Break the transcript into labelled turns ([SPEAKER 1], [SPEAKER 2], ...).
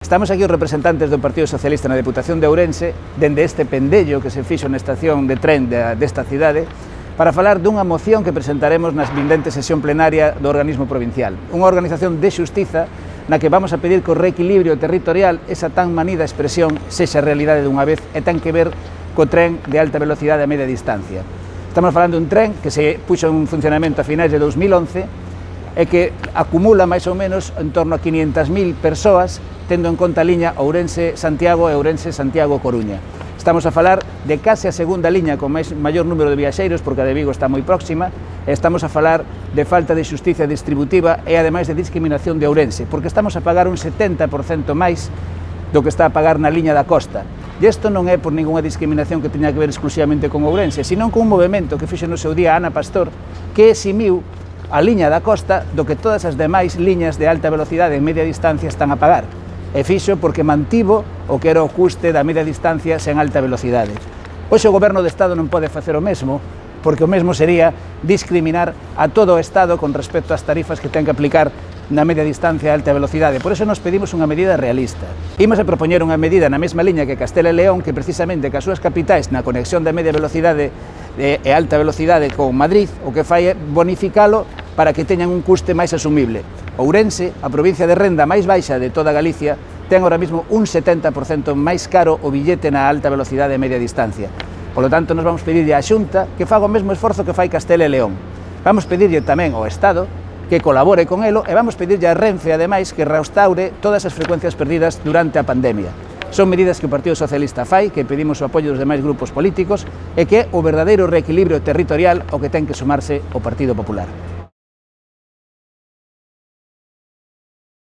[SPEAKER 1] Estamos aquí os representantes do Partido Socialista na Deputación de Ourense, dende este pendello que se fixo na estación de tren desta cidade, para falar dunha moción que presentaremos na vindente sesión plenaria do organismo provincial. Unha organización de xustiza na que vamos a pedir que o reequilibrio territorial, esa tan manida expresión, sexa realidade dunha vez e ten que ver co tren de alta velocidade a media distancia. Estamos falando dun tren que se puxo en funcionamento a finais de 2011 e que acumula máis ou menos en torno a 500.000 persoas, tendo en conta a liña Ourense-Santiago e Ourense-Santiago-Coruña. Estamos a falar de case a segunda liña con maior número de viaxeiros, porque a de Vigo está moi próxima, e estamos a falar de falta de xustiza distributiva e ademais de discriminación de Ourense, porque estamos a pagar un 70% máis do que está a pagar na liña da costa. E isto non é por ninguna discriminación que teña que ver exclusivamente con Ourense, senón con un movimento que fixo no seu día Ana Pastor, que eximiu a liña da costa do que todas as demais liñas de alta velocidade e media distancia están a pagar. E fixo porque mantivo o que era o custe da media distancia sen alta velocidade. Hoxe o Goberno do Estado non pode facer o mesmo, porque o mesmo sería discriminar a todo o Estado con respecto ás tarifas que ten que aplicar na media distancia e alta velocidade. Por iso nos pedimos unha medida realista. Imos a propoñer unha medida na mesma liña que Castela e León, que precisamente que as súas capitais na conexión da media velocidade e alta velocidade con Madrid, o que fai é bonificalo para que teñan un custe máis asumible. Ourense, a provincia de renda máis baixa de toda Galicia, ten ahora mismo un 70% máis caro o billete na alta velocidade e media distancia. Por lo tanto, nos vamos pedirlle á Xunta que faga o mesmo esforzo que fai Castela e León. Vamos pedirlle tamén ao Estado que colabore con elo e vamos pedirlle a Renfe, ademais, que restaure todas as frecuencias perdidas durante a pandemia. Son medidas que o Partido Socialista fai, que pedimos o apoio dos demais grupos políticos e que é o verdadeiro reequilibrio territorial ao que ten que sumarse o Partido Popular.